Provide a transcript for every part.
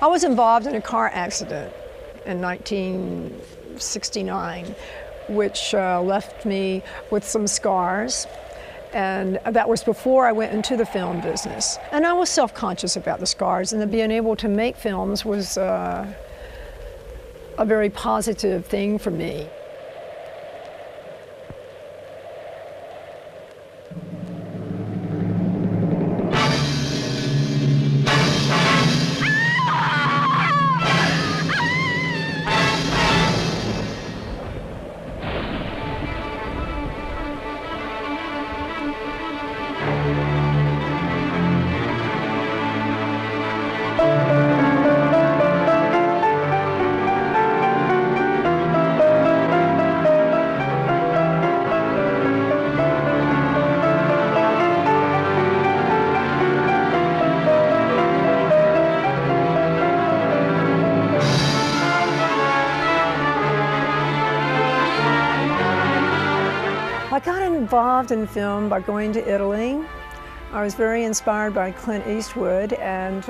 I was involved in a car accident in 1969, which left me with some scars. And that was before I went into the film business. And I was self-conscious about the scars, and then being able to make films was a very positive thing for me. I got involved in film by going to Italy. I was very inspired by Clint Eastwood, and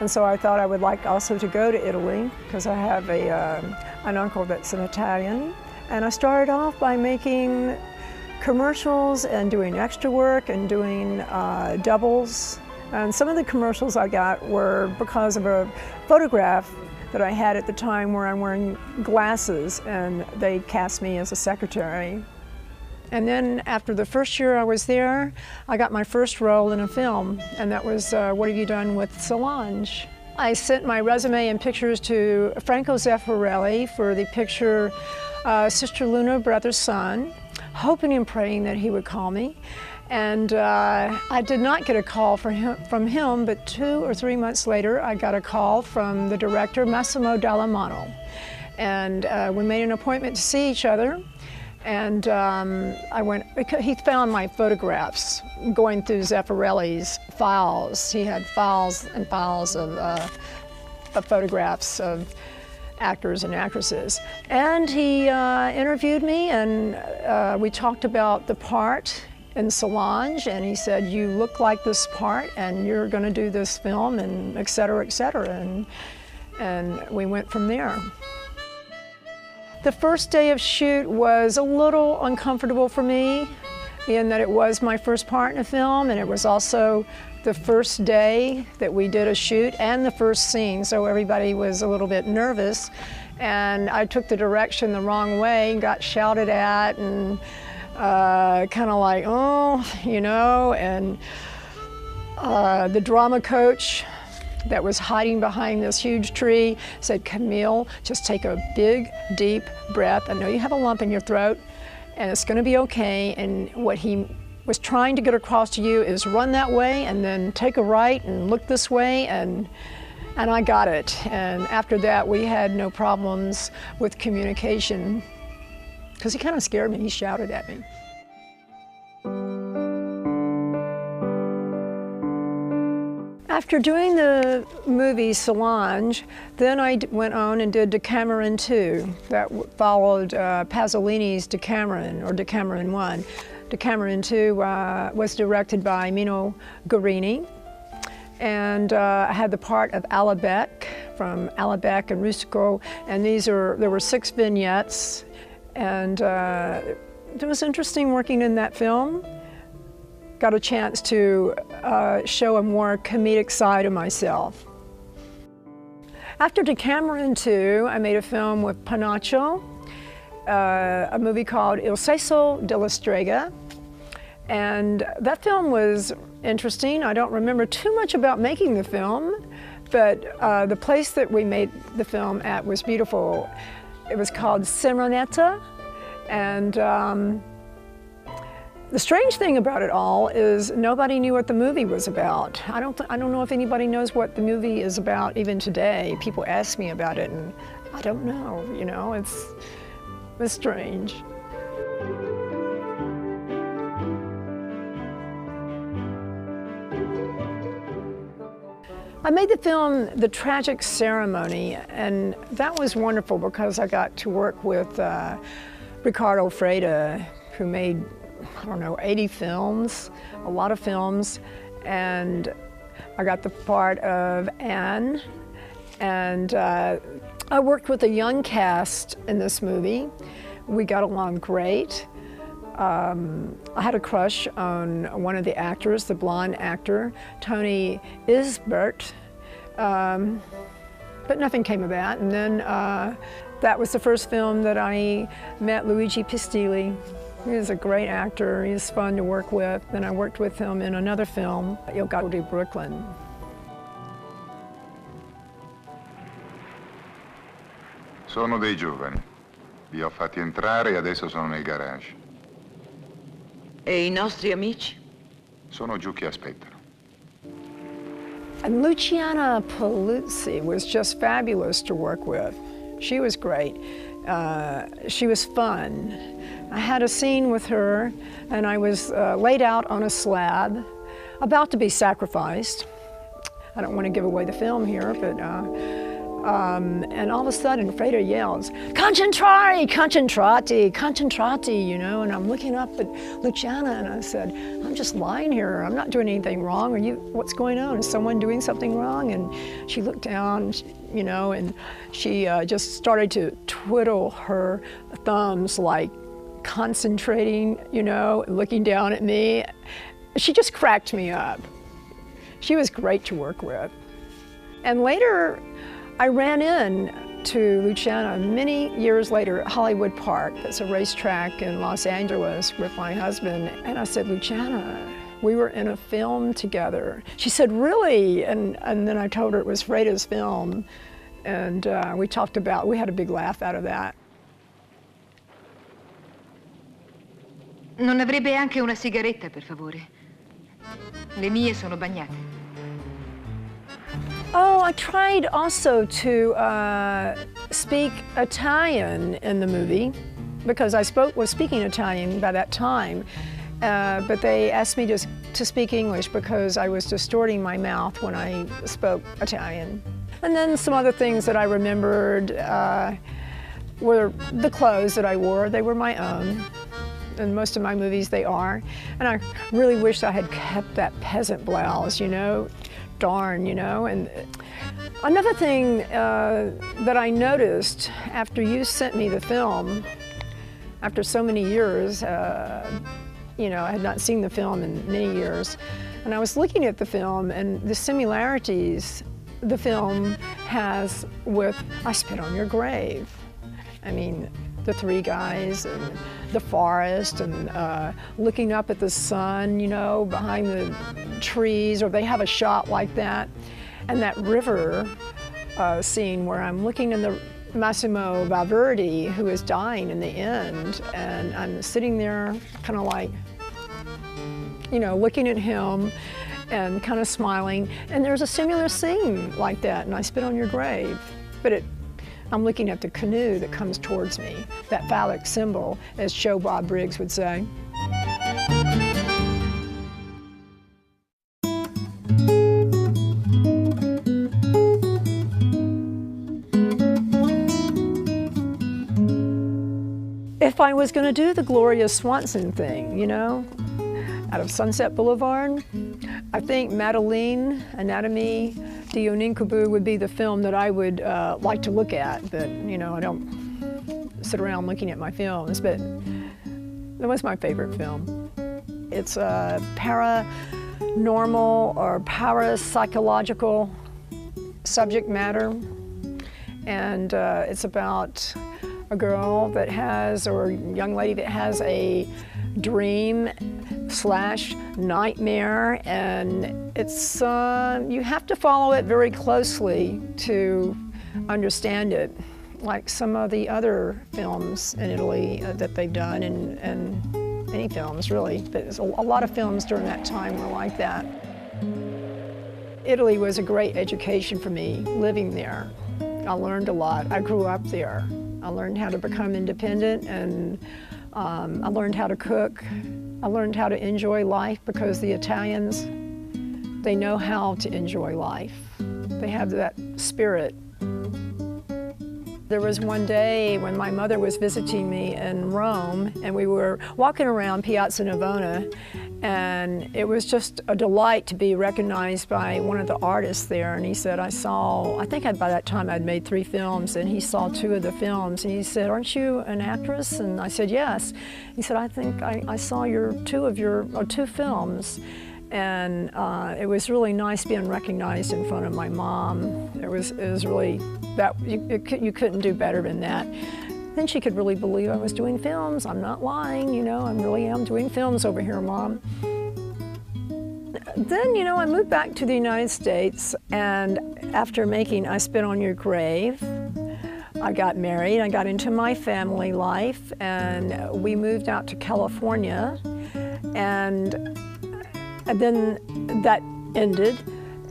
so I thought I would like also to go to Italy because I have an uncle that's an Italian. And I started off by making commercials and doing extra work and doing doubles. And some of the commercials I got were because of a photograph that I had at the time where I'm wearing glasses, and they cast me as a secretary. And then after the first year I was there, I got my first role in a film, and that was What Have You Done with Solange? I sent my resume and pictures to Franco Zeffirelli for the picture Sister Luna, Brother Sun, hoping and praying that he would call me. And I did not get a call from him, but 2 or 3 months later, I got a call from the director, Massimo Dallamano. And we made an appointment to see each other. And I went, because he found my photographs going through Zeffirelli's files. He had files and files of photographs of actors and actresses. And he interviewed me, and we talked about the part in Solange, and he said, you look like this part, and you're going to do this film, and et cetera, et cetera. And we went from there. The first day of shoot was a little uncomfortable for me, being that it was my first part in a film, and it was also the first day that we did a shoot and the first scene, so everybody was a little bit nervous. And I took the direction the wrong way and got shouted at, and kind of like, oh, you know, and the drama coach that was hiding behind this huge tree said, Camille, just take a big, deep breath. I know you have a lump in your throat, and it's going to be okay. And what he was trying to get across to you is run that way and then take a right and look this way, and I got it. And after that, we had no problems with communication, because he kind of scared me. He shouted at me. After doing the movie Solange, then I went on and did Decameron 2. That followed Pasolini's Decameron, or Decameron 1. Decameron 2 was directed by Mino Guarini, and I had the part of Alabec from Alabec and Rustico, and there were 6 vignettes, and it was interesting working in that film. Got a chance to show a more comedic side of myself. After Decameron 2, I made a film with Panaccio, a movie called Il Sesso della Strega, and that film was interesting. I don't remember too much about making the film, but the place that we made the film at was beautiful. It was called Simonetta, and the strange thing about it all is nobody knew what the movie was about. I don't know if anybody knows what the movie is about even today. People ask me about it, and I don't know, you know, it's strange. I made the film The Tragic Ceremony, and that was wonderful because I got to work with Ricardo Freda, who made, I don't know, 80 films, a lot of films, and I got the part of Anne, and I worked with a young cast in this movie. We got along great. I had a crush on one of the actors, the blonde actor, Tony Isbert, but nothing came of that. And then that was the first film that I met Luigi Pistilli. He was a great actor. He was fun to work with. Then I worked with him in another film, Il Gatto di Brooklyn. Sono dei giovani. Li ho fatti entrare e adesso sono nel garage. E I nostri amici? Sono giù che aspettano. And Luciana Paluzzi was just fabulous to work with. She was great. She was fun. I had a scene with her, and I was laid out on a slab, about to be sacrificed. I don't want to give away the film here, but and all of a sudden, Freda yells, "Concentrati, concentrati, concentrati," you know, and I'm looking up at Luciana, and I said, "I'm just lying here. I'm not doing anything wrong. Are you, what's going on? Is someone doing something wrong?" And she looked down, you know, and she just started to twiddle her thumbs, like concentrating, you know, looking down at me. She just cracked me up. She was great to work with. And later, I ran in to Luciana many years later at Hollywood Park. That's a racetrack in Los Angeles with my husband. And I said, "Luciana, we were in a film together." She said, "Really?" And then I told her it was Freda's film. And we talked about, we had a big laugh out of that. Non avrebbe anche una sigaretta, per favore? Le mie sono bagnate. Oh, I tried also to speak Italian in the movie because I was speaking Italian by that time, but they asked me to speak English because I was distorting my mouth when I spoke Italian. And then some other things that I remembered were the clothes that I wore. They were my own. In most of my movies they are. And I really wish I had kept that peasant blouse, you know. Darn, you know. And another thing that I noticed after you sent me the film, after so many years, you know, I had not seen the film in many years, and I was looking at the film and the similarities the film has with I Spit on Your Grave. I mean, the three guys and the forest and looking up at the sun, you know, behind the trees, or they have a shot like that. And that river scene where I'm looking in the Massimo Valverde, who is dying in the end, and I'm sitting there kind of like, you know, looking at him and kind of smiling. And there's a similar scene like that, and I Spit on Your Grave. But I'm looking at the canoe that comes towards me, that phallic symbol, as Joe Bob Briggs would say. If I was going to do the Gloria Swanson thing, you know, out of Sunset Boulevard, I think Madeline, Anatomy di un Incubo would be the film that I would like to look at, but, you know, I don't sit around looking at my films, but that was my favorite film. It's a paranormal or parapsychological subject matter, and it's about a girl that has, or a young lady that has a dream / nightmare, and it's you have to follow it very closely to understand it, like some of the other films in Italy that they've done, and any films really, but a lot of films during that time were like that. Italy was a great education for me living there. I learned a lot. I grew up there. I learned how to become independent, and I learned how to cook. I learned how to enjoy life, because the Italians, they know how to enjoy life. They have that spirit. There was one day when my mother was visiting me in Rome, and we were walking around Piazza Navona, And it was just a delight to be recognized by one of the artists there. And he said, I think by that time I'd made 3 films, and he saw 2 of the films. And he said, aren't you an actress? And I said, yes. He said, I think I saw 2 films. And it was really nice being recognized in front of my mom. It was really, you couldn't do better than that. Then she could really believe I was doing films. I'm not lying, you know, I really am doing films over here, Mom. Then, you know, I moved back to the United States, and after making I Spit on Your Grave, I got married, I got into my family life, and we moved out to California, and then that ended,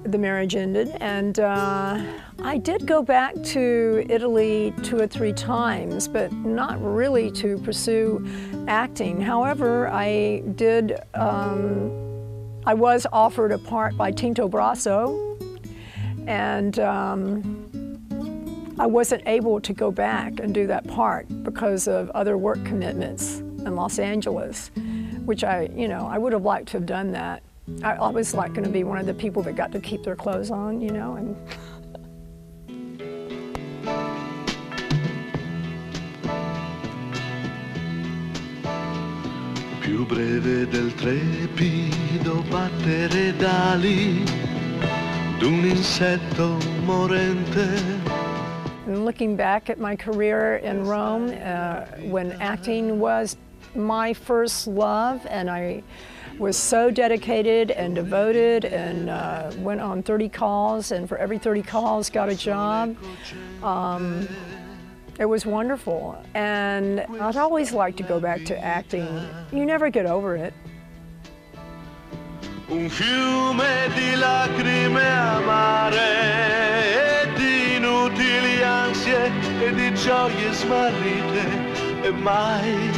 the marriage ended, and I did go back to Italy 2 or 3 times, but not really to pursue acting. However, I was offered a part by Tinto Brasso, and I wasn't able to go back and do that part because of other work commitments in Los Angeles, which I would have liked to have done that. I was like going to be one of the people that got to keep their clothes on, you know, and più breve del trepido battere d'ali d'un insetto morente. And looking back at my career in Rome, when acting was my first love, and I was so dedicated and devoted, and went on 30 calls, and for every 30 calls got a job. It was wonderful, and I'd always like to go back to acting. You never get over it. Un fiume di lacrime amare e di inutili ansie e di gioie smarrite e mai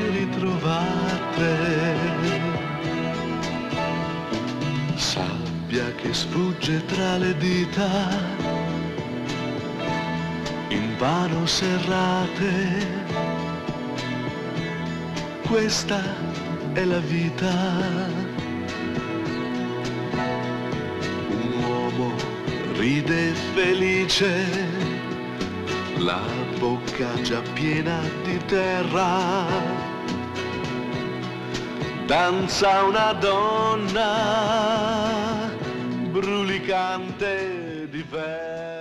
ritrovate. Sabbia che sfugge tra le dita, invano serrate, questa è la vita. Un uomo ride felice, la bocca già piena di terra, danza una donna brulicante di ferro.